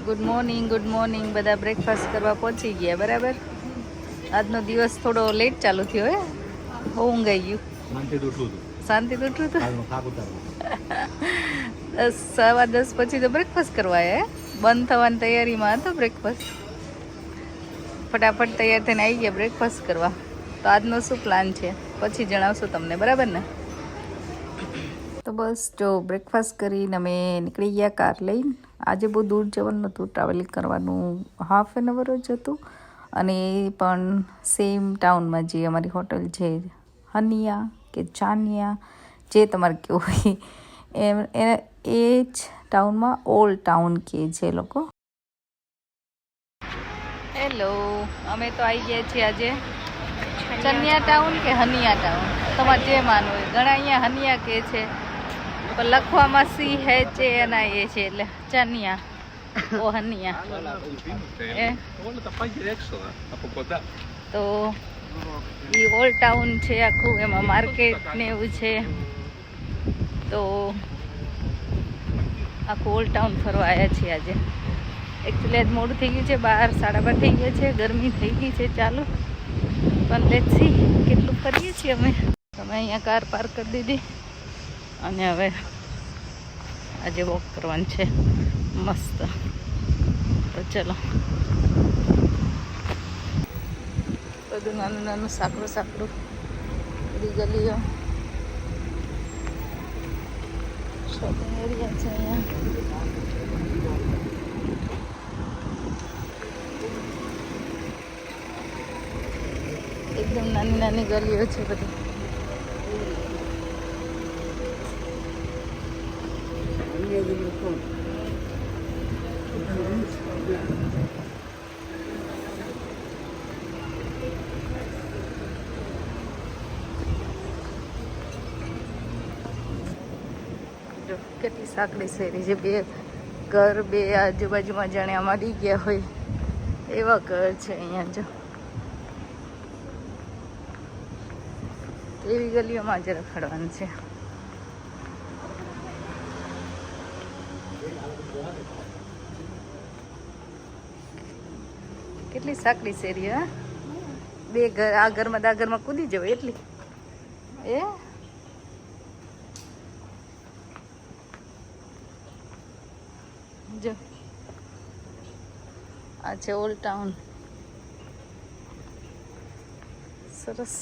Good morning બધા breakfast કરવા પહોંચી ગયા બરાબર. આજનો દિવસ થોડો લેટ ચાલુ થયો હે, બહુ ઊંઘાઈ ગયું. શાંતિથી ઉઠવું હતું. 10:15 પછી તો બ્રેકફાસ્ટ કરવા હે, બંધ થવાની તૈયારીમાં હતો બ્રેકફાસ્ટ. ફટાફટ તૈયાર થઈને આવી ગયા બ્રેકફાસ્ટ કરવા. તો આજનો શું પ્લાન છે પછી જણાવશું તમને, બરાબર ને? તો બસ જો બ્રેકફાસ્ટ કરીને અમે નીકળી ગયા કાર લઈને. આજે બહુ દૂર જવાનું નહોતું, ટ્રાવેલિંગ કરવાનું 1/2 hour જ હતું. અને એ પણ સેમ ટાઉનમાં જે અમારી હોટલ છે હનિયા કે ચાનિયા, જે તમારે કેવું હોય એ જ ટાઉનમાં ઓલ્ડ ટાઉન કહે છે લોકો. હેલો, અમે તો આવી ગયા છીએ આજે ચનિયા ટાઉન કે હનિયા ટાઉન, તમારે જે માનવું હોય. ઘણા અહીંયા હનિયા કહે છે, પણ લખવામાં CH એના એ છે, એટલે ચનિયા ઓ હનિયા. તો એ ઓલ્ડ ટાઉન છે આખું, એમાં માર્કેટ ને એવું છે. તો આખું ઓલ્ડ ટાઉન ફરવા આવ્યા છીએ આજે. એકચ્યુઅલી આજ મોડું થઈ ગયું છે, 12:30 થઈ ગયા છે, ગરમી થઈ ગઈ છે ચાલુ. પણ લેટ્સ સી કેટલું કરીએ છીએ અમે. તમે અહીંયા કાર પાર્ક કરી દીધી અને હવે આજે વોક કરવાનું છે મસ્ત. તો ચલો, બધું નાનું નાનું સાંકડું બધી ગલીઓ, શોપિંગ એરિયા છે અહીંયા. એકદમ નાની નાની ગલીઓ છે બધી. કેટલી સાંકડી શેરી છે, બે ઘર બે આજુબાજુમાં જાણે અમારી ગયા હોય એવા ઘર છે અહીંયા. જો એવી ગલીઓમાં જ રખડવાનું છે. કેટલી સાંકડી શેરી, હા. બે ઘર, આ ઘરમાં આ ઘરમાં કૂદી જવાય એટલી. એ જો આ છે ઓલ્ડ ટાઉન, સરસ.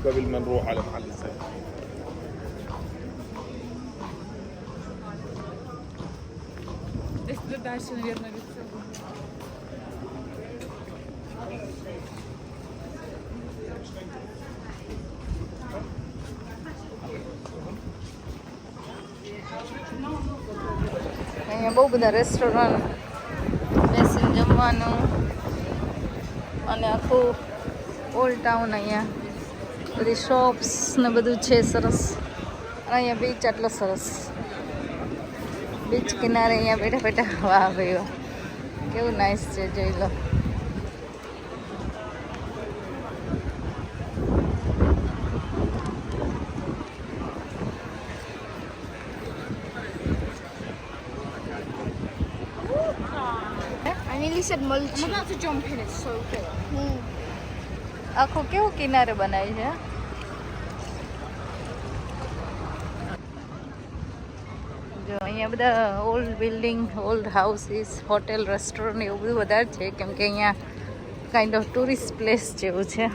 قبل ما نروح على محل الزيت. Если дальше, наверное, лицо. અહીંયા બહુ બધા રેસ્ટોરન્ટ, બેસીને જમવાનું અને આખું ઓલ્ડ ટાઉન. અહીંયા બધી શોપ્સ ને બધું છે સરસ. અને અહીંયા બીચ આટલો સરસ, બીચ કિનારે અહીંયા બેઠા બેઠા. વાહ ભાઈ વાહ, કેવું નાઇસ છે, જોઈ લો. said multi. I'm about to jump in. It's so cool. આખું કેવું કિનારે બનાવી છે. જો અહીંયા બધા old building, old houses, hotel, restaurant એવું બધું વધારે છે કેમ કે અહીંયા કાઇન્ડ ઓફ ટુરિસ્ટ પ્લેસ જેવું છે.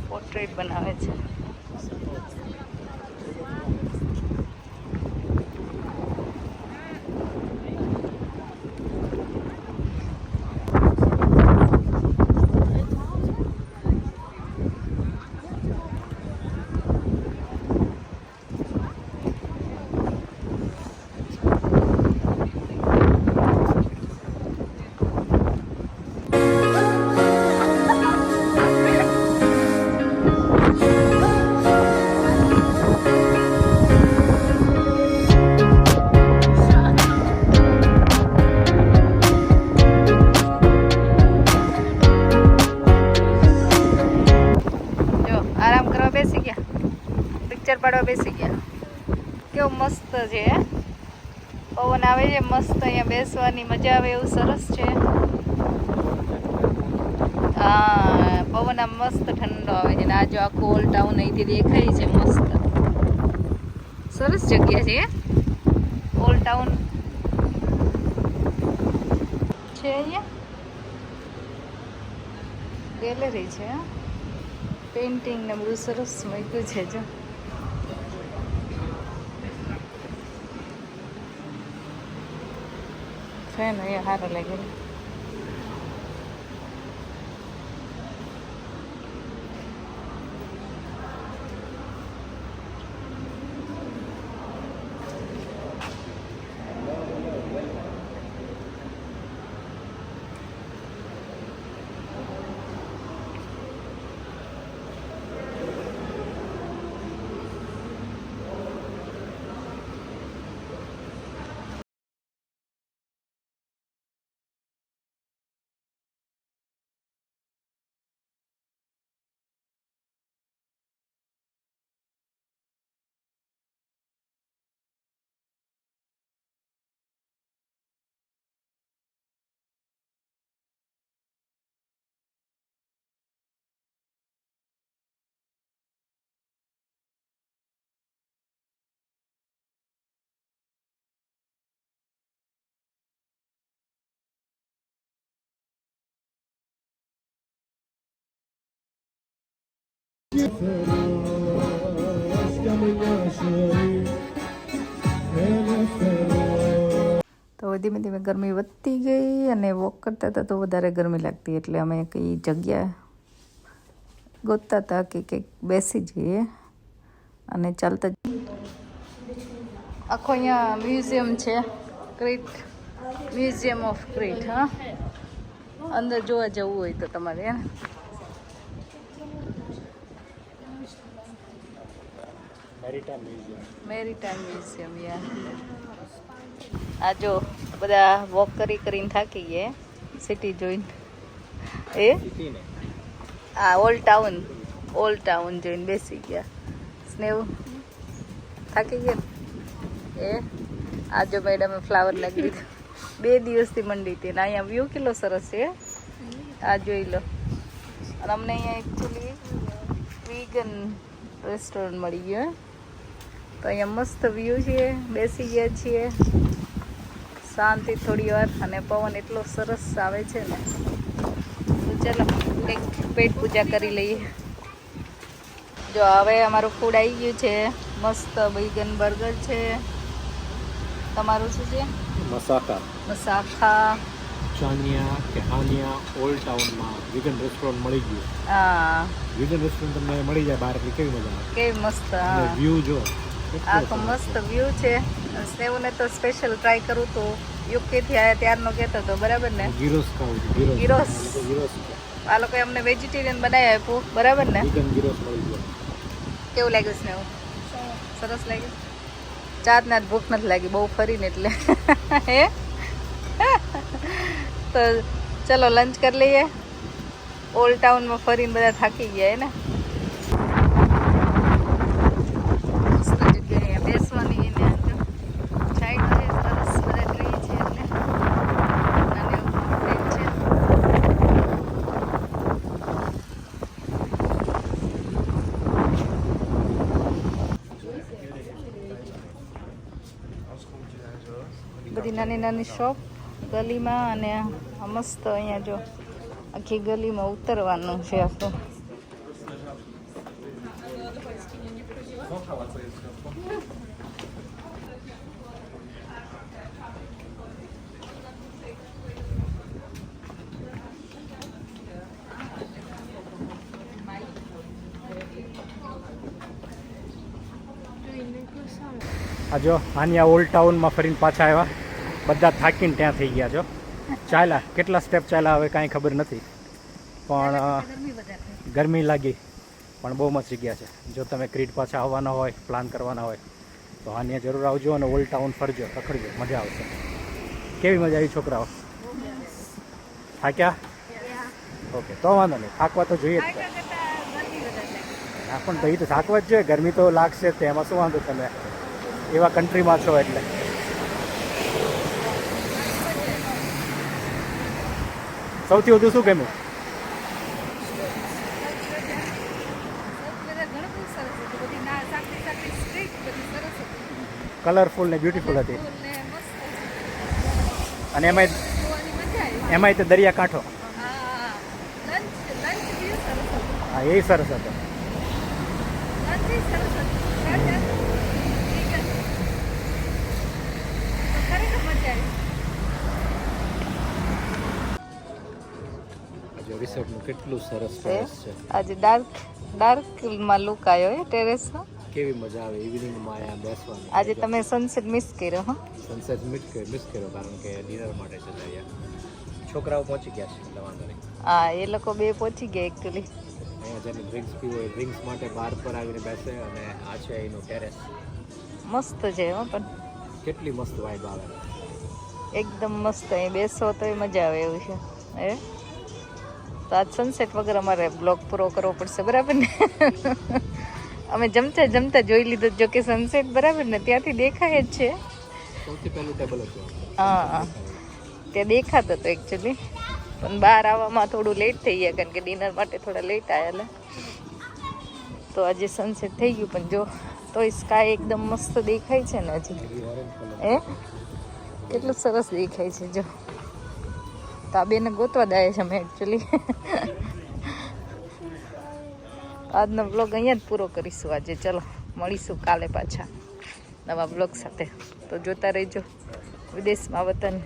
પોર્ટ્રેટ બનાવે છે. પિક્ચર પાડવા બેસી ગયા. કેવું મસ્ત છે, પવન આવે છે મસ્ત, અહીંયા બેસવાની મજા આવે એવું સરસ છે. હા, પવન આમ મસ્ત ઠંડો આવે છે ને આ જો આખું ઓલ્ડ ટાઉન અહીંથી દેખાય છે મસ્ત. સરસ જગ્યા છે ઓલ્ડ ટાઉન છે. અહીંયા ગેલેરી છે, પેઇન્ટિંગ ને બધું સરસ મૂક્યું છે. જો ફેન અહીંયા સારો લાગેલો. તો ધીમે ધીમે ગરમી વધતી ગઈ અને વોક કરતા હતા તો વધારે ગરમી લાગતી, એટલે અમે કઈ જગ્યા ગોતતા હતા કે કંઈક બેસી જઈએ અને ચાલતા. આખો અહીંયા મ્યુઝિયમ છે, ક્રીટ મ્યુઝિયમ ઓફ ક્રીટ. હા, અંદર જોવા જવું હોય તો તમારે હે ને. Maritime museum. યાર આ જો બધા વોક કરીને થાકી ગયા, સિટી જોઈને. એ આ ઓલ્ડ ટાઉન જોઈને બેસી ગયા. સ્નેવ થાકી ગયા. એ આ જો મેડમે ફ્લાવર લાગી દીધું, 2 દિવસથી મંડી હતી. ને અહીંયા વ્યૂ કેટલો સરસ છે, આ જોઈ લો. અને અમને અહીંયા એકચ્યુઅલી વીગન રેસ્ટોરન્ટ મળી ગયું. તો અહીંયા મસ્ત વ્યૂ છે, બેસી ગયા છીએ શાંતિ થોડી વાર, અને પવન એટલો સરસ આવે છે ને. તો ચાલો કંઈક પેટ પૂજા કરી લઈએ. જો હવે અમારું ફૂડ આવી ગયું છે, મસ્ત વીગન બર્ગર છે. તમારું શું છે? મસાખા ચાનિયા કે હાનિયા ઓલ્ડ ટાઉનમાં વીગન રેસ્ટોરન્ટ મળી ગયું. હા, વીગન રેસ્ટોરન્ટ તમને મળી જાય બહાર, એટલે કેવી મજા આવે. કેવી મસ્ત. હા, વ્યૂ જો આખો મસ્ત વ્યૂ છે. સ્નેહને તો સ્પેશિયલ ટ્રાય કરું તો યુકેથી આવ્યા ત્યારનો કહેતો હતો, બરાબર ને? ગીરોસ ખાવું છે. ગીરોસ. ગીરોસ આ લોકોએ અમને વેજીટેરિયન બનાવી આપ્યું, બરાબર ને? વીગન ગીરોસ મળી ગયો. કેવું લાગ્યું સ્નેહ? સરસ લાગ્યું. ચાત ના ભૂખ નથી લાગી બહુ ફરીને, એટલે હે. તો ચલો લંચ કરી લઈએ. ઓલ્ડ ટાઉનમાં ફરીને બધા થાકી ગયા હે ને. બધી નાની નાની શોપ ગલીમાં અને આ મસ્ત અહીંયા જો આખી ગલીમાં ઉતરવાનું છે આખું. આ જો આની ઓલ્ડ ટાઉનમાં ફરીને પાછા આવ્યા. બધા થાકીને ત્યાં થઈ ગયા છો. ચાલ્યા કેટલા સ્ટેપ ચાલ્યા હવે કાંઈ ખબર નથી, પણ ગરમી લાગી. પણ બહુ મસ્ત જગ્યા છે. જો તમે ક્રીટ પાછા આવવાના હોય, પ્લાન કરવાના હોય તો આની જરૂર આવજો અને ઓલ્ડ ટાઉન ફરજો, રખડજો, મજા આવશે. કેવી મજા આવી છોકરાઓ? થાક્યા? ઓકે, તો વાંધો નહીં, થાકવા તો જોઈએ જ. હા પણ તો એ તો થાકવા જ જોઈએ, ગરમી તો લાગશે જ. એમાં શું વાંધો, તમે એવા કન્ટ્રીમાં છો એટલે. સૌથી વધુ શું ગમ્યું? કલરફુલ ને બ્યુટીફુલ હતી. અને એમાંય તે દરિયાકાંઠો. હા, એ સરસ હતો. રિસોર્ટનું કેટલું સરસ ટેરેસ છે. આજે ડાર્કમાં લુક આવ્યો હે ટેરેસનો. કેવી મજા આવે ઇવનિંગમાં અહીંયા બેસવાની. આજે તમે સનસેટ મિસ કર્યો? હા, સનસેટ મિસ કર્યો કારણ કે ડિનર માટે છે અહીંયા. છોકરાઓ પહોંચી ગયા છે એટલે વાંધો નહીં. હા, એ લોકો બે પહોંચી ગયા એકચ્યુઅલી. અહીંયા જેને ડ્રિંક્સ પીવો હોય ડ્રિંક્સ માટે બહાર પર આવીને બેસે. અને આ છે એનું ટેરેસ. મસ્ત છે હો, પણ કેટલી મસ્ત વાઇબ આવે. એકદમ મસ્ત. અહીં બેસો તો મજા આવે એવું છે. હે તો આજ સનસેટ વગર અમારે બ્લોગ પૂરો કરવો પડશે, બરાબર ને? અમે જમતા જમતા જોઈ લીધું, જો કે સનસેટ બરાબર ને ત્યાંથી દેખાય જ છે. સૌથી પહેલું ટેબલ હતું. હા, ત્યાં દેખાતો હતો એકચ્યુઅલી, પણ બહાર આવવામાં થોડું લેટ થઈ ગયા કારણ કે ડિનર માટે થોડા લેટ આવેલા. તો આજે સનસેટ થઈ ગયું, પણ જો તોય સ્કાય એકદમ મસ્ત દેખાય છે ને હજી. કેટલું સરસ દેખાય છે જો. તો આ બેને ગોતવા જાય છે અમે એકચ્યુઅલી. આજનો બ્લોગ અહીંયા જ પૂરો કરીશું આજે. ચલો મળીશું કાલે પાછા નવા બ્લોગ સાથે. તો જોતા રહેજો વિદેશમાં વતન.